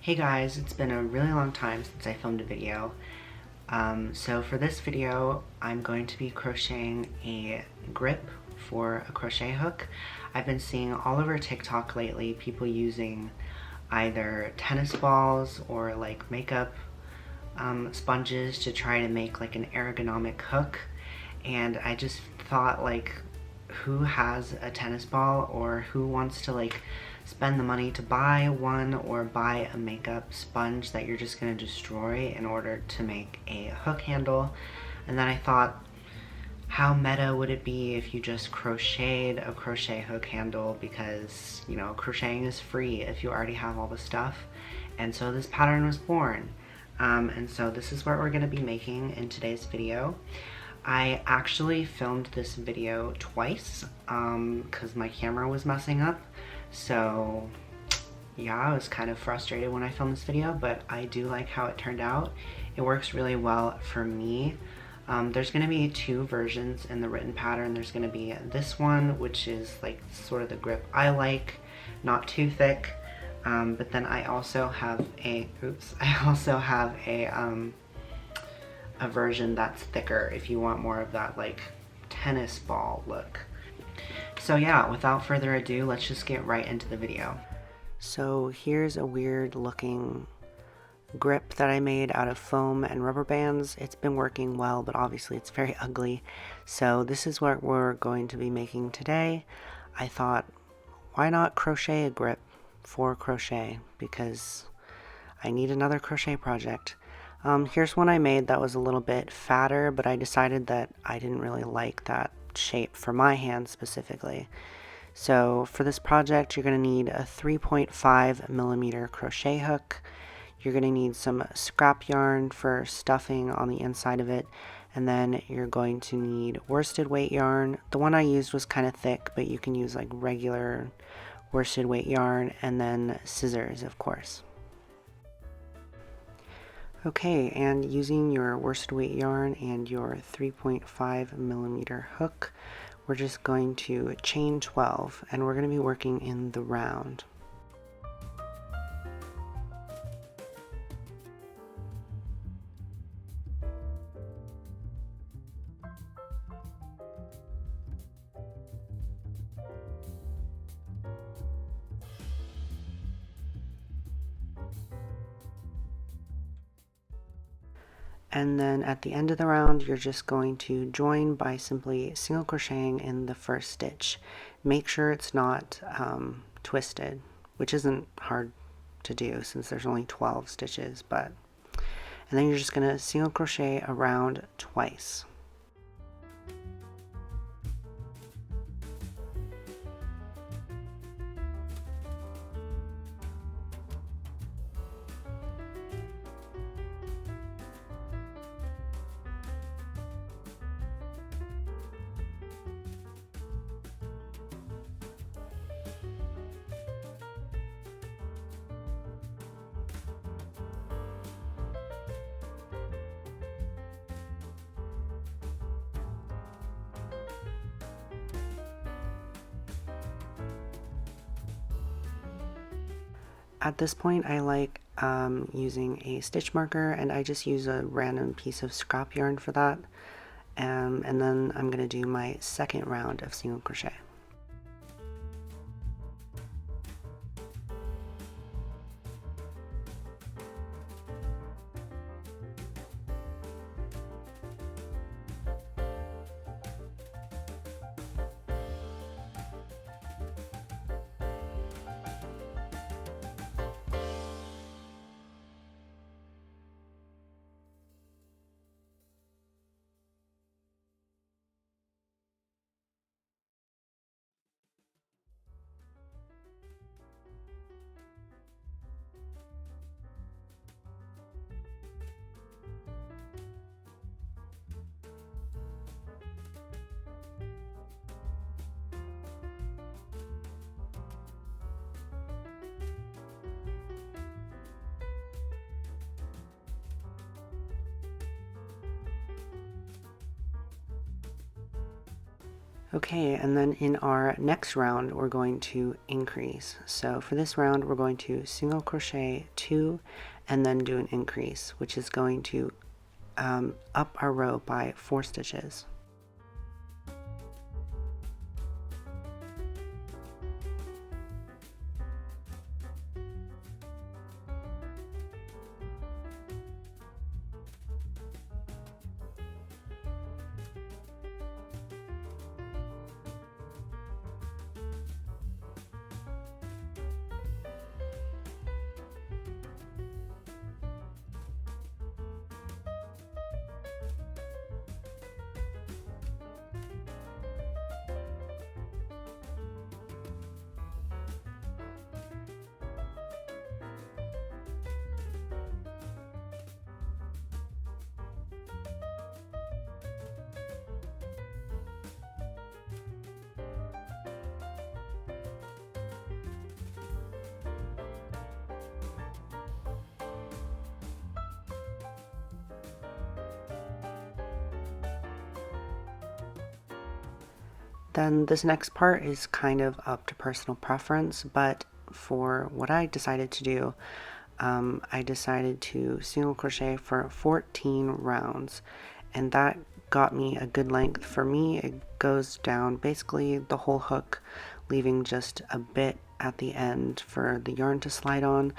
Hey guys, it's been a really long time since I filmed a video. So for this video, I'm going to be crocheting a grip for a crochet hook. I've been seeing all over TikTok lately people using either tennis balls or like makeup sponges to try to make like an ergonomic hook. And I just thought, like, who has a tennis ball or who wants to like spend the money to buy one or buy a makeup sponge that you're just going to destroy in order to make a hook handle? And then I thought, how meta would it be if you just crocheted a crochet hook handle, because, you know, crocheting is free if you already have all the stuff. And so this pattern was born. And so this is what we're going to be making in today's video. I actually filmed this video twice because my camera was messing up. So yeah, I was kind of frustrated when I filmed this video, but I do like how it turned out. It works really well for me. There's going to be two versions in the written pattern. There's going to be this one, which is like sort of the grip I like, not too thick. But then I also have a version that's thicker if you want more of that like tennis ball look. So yeah, without further ado, let's just get right into the video. So here's a weird looking grip that I made out of foam and rubber bands. It's been working well, but obviously it's very ugly. So this is what we're going to be making today. I thought, why not crochet a grip for crochet, because I need another crochet project. Here's one I made that was a little bit fatter, but I decided that I didn't really like that shape for my hand specifically. So for this project, you're going to need a 3.5 millimeter crochet hook. You're going to need some scrap yarn for stuffing on the inside of it, and then you're going to need worsted weight yarn. The one I used was kind of thick, but you can use like regular worsted weight yarn, and then scissors, of course. Okay, and using your worsted weight yarn and your 3.5 millimeter hook, we're just going to chain 12, and we're going to be working in the round. And then at the end of the round, you're just going to join by simply single crocheting in the first stitch. Make sure it's not twisted, which isn't hard to do since there's only 12 stitches, and then you're just going to single crochet around twice. At this point, I like using a stitch marker, and I just use a random piece of scrap yarn for that. And then I'm going to do my second round of single crochet. Okay, and then in our next round, we're going to increase. So for this round, we're going to single crochet 2 and then do an increase, which is going to up our row by 4 stitches. Then this next part is kind of up to personal preference, but for what I decided to do, I decided to single crochet for 14 rounds, and that got me a good length. For me, it goes down basically the whole hook, leaving just a bit at the end for the yarn to slide on.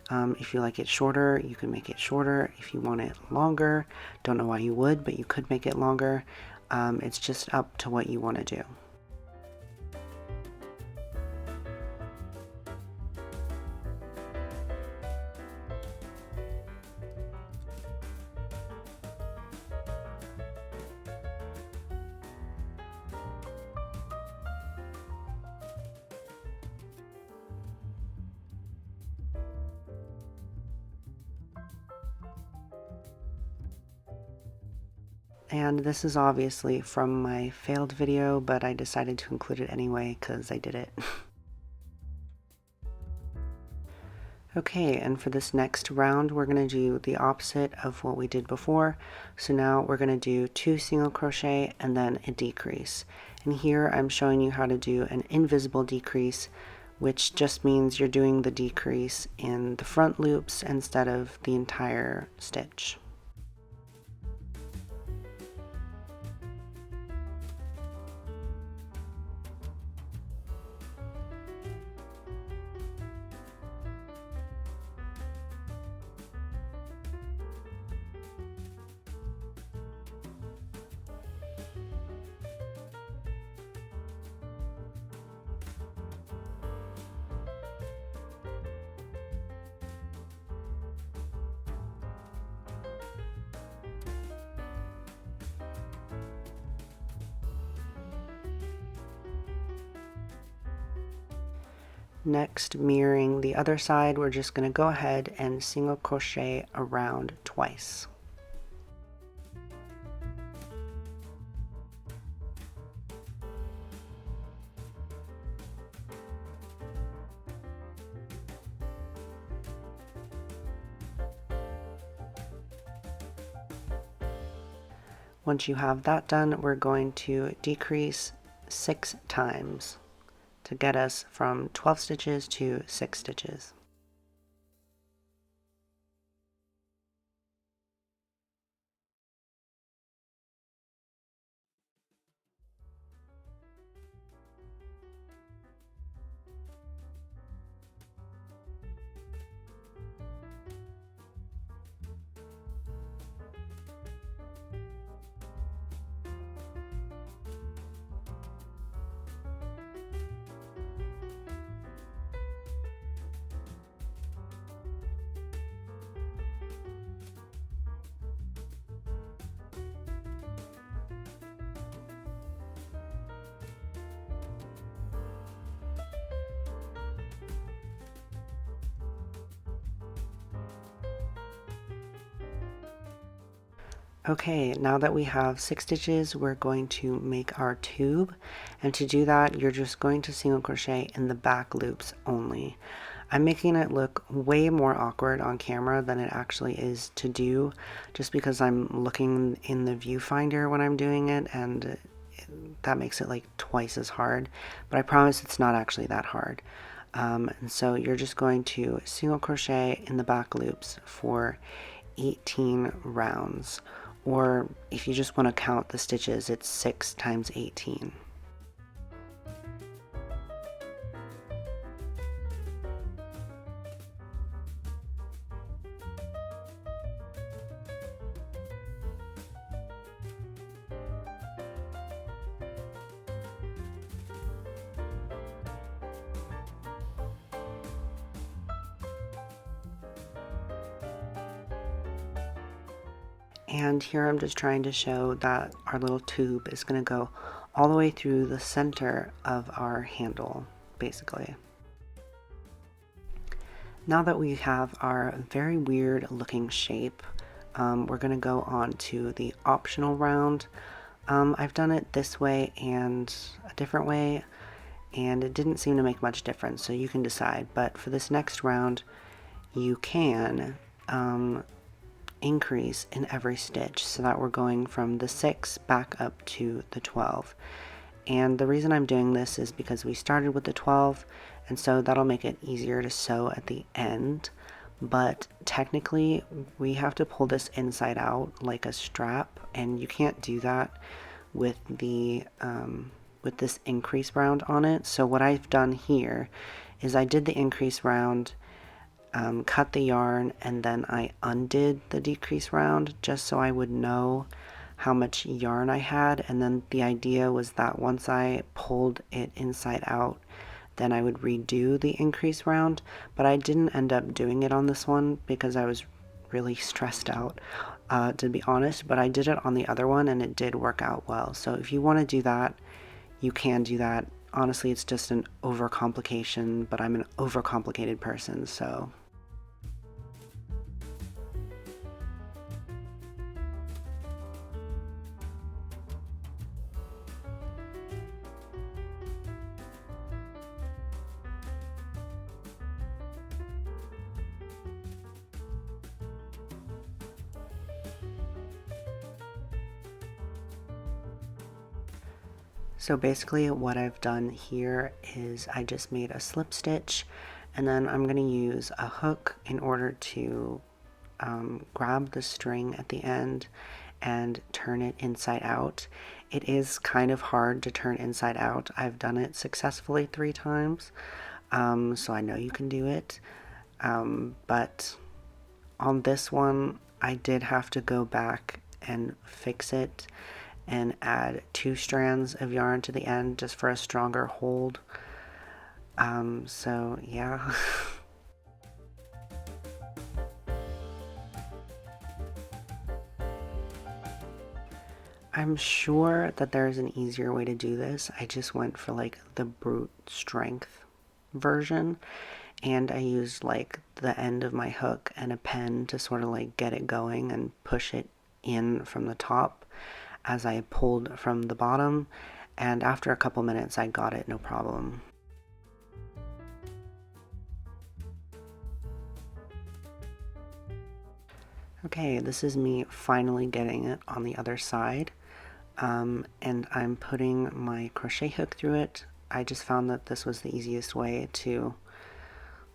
If you like it shorter, you can make it shorter. If you want it longer, don't know why you would, but you could make it longer. It's just up to what you want to do. And this is obviously from my failed video, but I decided to include it anyway because I did it. Okay, and for this next round, we're going to do the opposite of what we did before. So now we're going to do 2 single crochet and then a decrease. And here I'm showing you how to do an invisible decrease, which just means you're doing the decrease in the front loops instead of the entire stitch. Next, mirroring the other side, we're just going to go ahead and single crochet around twice. Once you have that done, we're going to decrease 6 times to get us from 12 stitches to 6 stitches. Okay, now that we have 6 stitches, we're going to make our tube, and to do that you're just going to single crochet in the back loops only. I'm making it look way more awkward on camera than it actually is to do, just because I'm looking in the viewfinder when I'm doing it, and that makes it like twice as hard, but I promise it's not actually that hard. And so you're just going to single crochet in the back loops for 18 rounds, or if you just want to count the stitches, it's 6 times 18. And here I'm just trying to show that our little tube is going to go all the way through the center of our handle, basically. Now that we have our very weird looking shape, we're going to go on to the optional round. I've done it this way and a different way, and it didn't seem to make much difference, so you can decide. But for this next round, you can increase in every stitch, so that we're going from the 6 back up to the 12. And the reason I'm doing this is because we started with the 12, and so that'll make it easier to sew at the end. But technically we have to pull this inside out like a strap, and you can't do that with the with this increase round on it. So what I've done here is I did the increase round, cut the yarn, and then I undid the decrease round just so I would know how much yarn I had. And then the idea was that once I pulled it inside out, then I would redo the increase round. But I didn't end up doing it on this one because I was really stressed out, to be honest. But I did it on the other one and it did work out well. So if you want to do that, you can do that. Honestly, it's just an overcomplication, but I'm an overcomplicated person, so. So basically what I've done here is I just made a slip stitch, and then I'm going to use a hook in order to grab the string at the end and turn it inside out. It is kind of hard to turn inside out. I've done it successfully 3 times, so I know you can do it. But on this one, I did have to go back and fix it and add 2 strands of yarn to the end just for a stronger hold. So yeah. I'm sure that there's an easier way to do this. I just went for like the brute strength version, and I used like the end of my hook and a pen to sort of like get it going and push it in from the top as I pulled from the bottom, and after a couple minutes I got it no problem. Okay, this is me finally getting it on the other side, and I'm putting my crochet hook through it. I just found that this was the easiest way to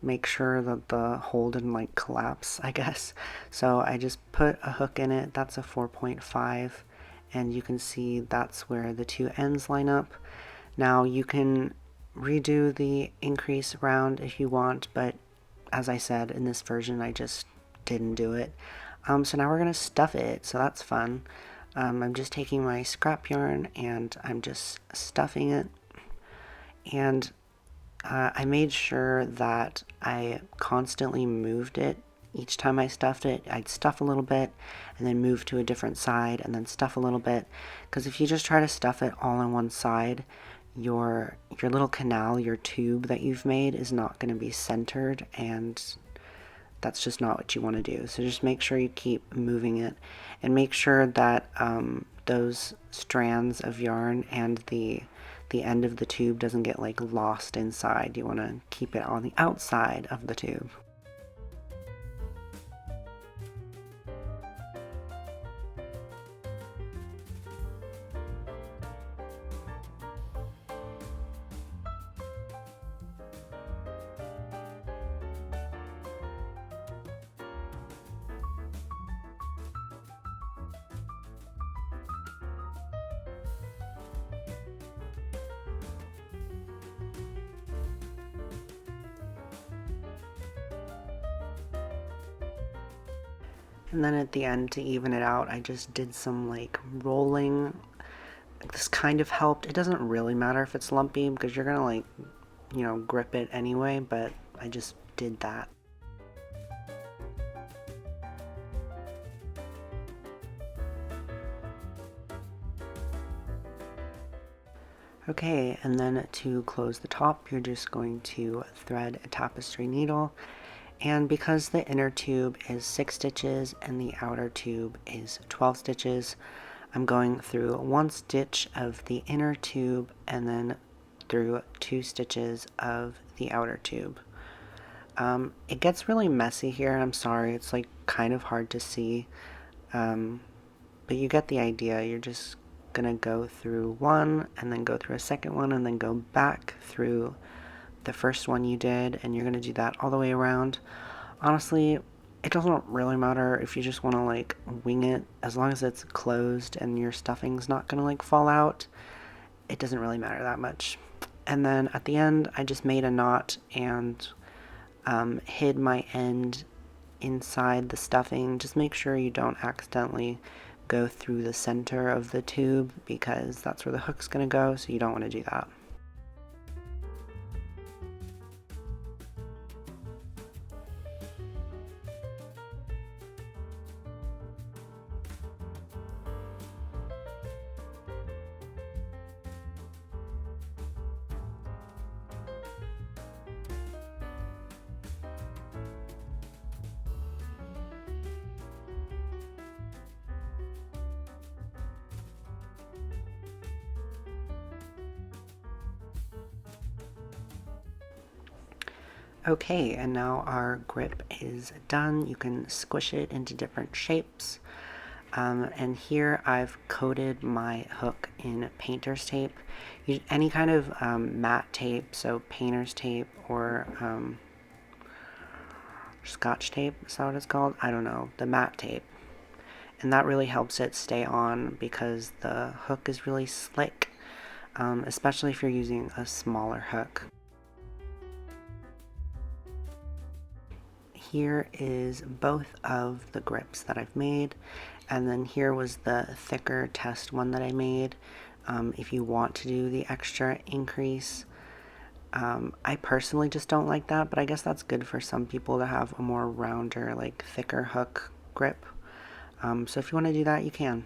make sure that the hole didn't like collapse, I guess. So I just put a hook in it. That's a 4.5, and you can see that's where the 2 ends line up. Now you can redo the increase round if you want, but as I said, in this version I just didn't do it. So now we're going to stuff it, so that's fun. I'm just taking my scrap yarn and I'm just stuffing it, and I made sure that I constantly moved it. Each time I stuffed it, I'd stuff a little bit and then move to a different side and then stuff a little bit, because if you just try to stuff it all on one side, your little canal, your tube that you've made is not going to be centered, and that's just not what you want to do. So just make sure you keep moving it, and make sure that those strands of yarn and the end of the tube doesn't get like lost inside. You want to keep it on the outside of the tube. And then at the end, to even it out, I just did some like rolling. This kind of helped. It doesn't really matter if it's lumpy because you're gonna like, you know, grip it anyway, but I just did that. Okay, and then to close the top, you're just going to thread a tapestry needle. And because the inner tube is 6 stitches and the outer tube is 12 stitches, I'm going through 1 stitch of the inner tube and then through 2 stitches of the outer tube. It gets really messy here, I'm sorry, it's like kind of hard to see, but you get the idea. You're just gonna go through one and then go through a second one and then go back through the first one you did, and you're gonna do that all the way around. Honestly, it doesn't really matter if you just want to like wing it, as long as it's closed and your stuffing's not gonna like fall out. It doesn't really matter that much. And then at the end I just made a knot and hid my end inside the stuffing. Just make sure you don't accidentally go through the center of the tube because that's where the hook's gonna go, so you don't want to do that. Okay, and now our grip is done. You can squish it into different shapes. And here I've coated my hook in painter's tape. Any kind of matte tape, so painter's tape or scotch tape, is that what it's called? I don't know, the matte tape. And that really helps it stay on because the hook is really slick, especially if you're using a smaller hook. Here is both of the grips that I've made, and then here was the thicker test one that I made. If you want to do the extra increase, I personally just don't like that, but I guess that's good for some people to have a more rounder, like thicker hook grip. So if you want to do that, you can.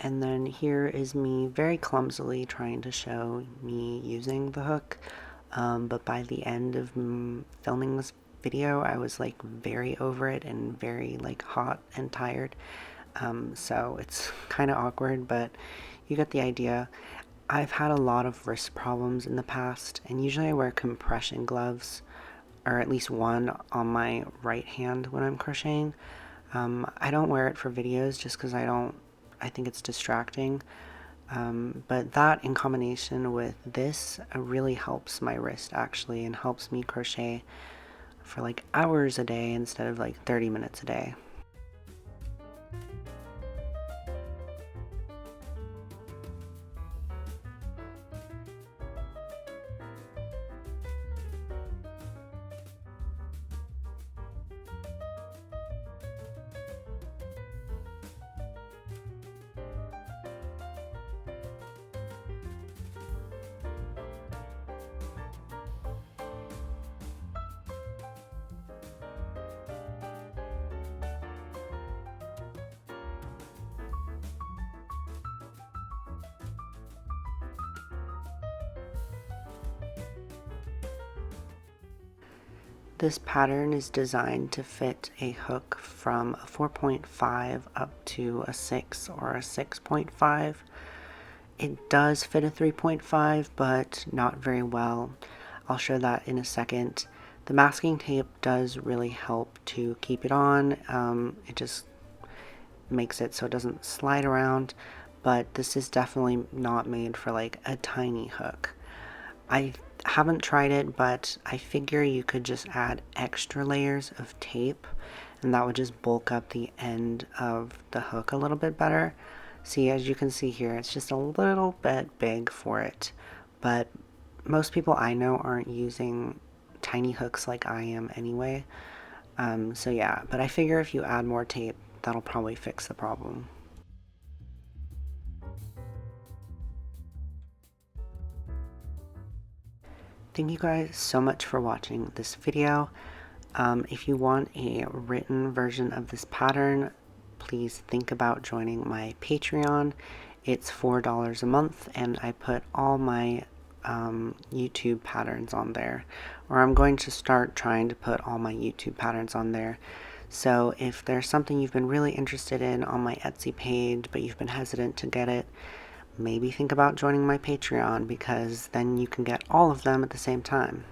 And then here is me very clumsily trying to show me using the hook. But by the end of filming this video, I was like very over it and very like hot and tired. So it's kind of awkward, but you get the idea. I've had a lot of wrist problems in the past, and usually I wear compression gloves, or at least one on my right hand when I'm crocheting. I don't wear it for videos just because I think it's distracting. But that in combination with this really helps my wrist actually, and helps me crochet for like hours a day instead of like 30 minutes a day. This pattern is designed to fit a hook from a 4.5 up to a 6 or a 6.5. It does fit a 3.5, but not very well. I'll show that in a second. The masking tape does really help to keep it on. It just makes it so it doesn't slide around, but this is definitely not made for like a tiny hook. I haven't tried it, but I figure you could just add extra layers of tape and that would just bulk up the end of the hook a little bit better. See, as you can see here, it's just a little bit big for it, but most people I know aren't using tiny hooks like I am anyway. So yeah, but I figure if you add more tape, that'll probably fix the problem. Thank you guys so much for watching this video. If you want a written version of this pattern, please think about joining my Patreon. It's $4 a month, and I put all my YouTube patterns on there. Or I'm going to start trying to put all my YouTube patterns on there. So if there's something you've been really interested in on my Etsy page, but you've been hesitant to get it, maybe think about joining my Patreon, because then you can get all of them at the same time.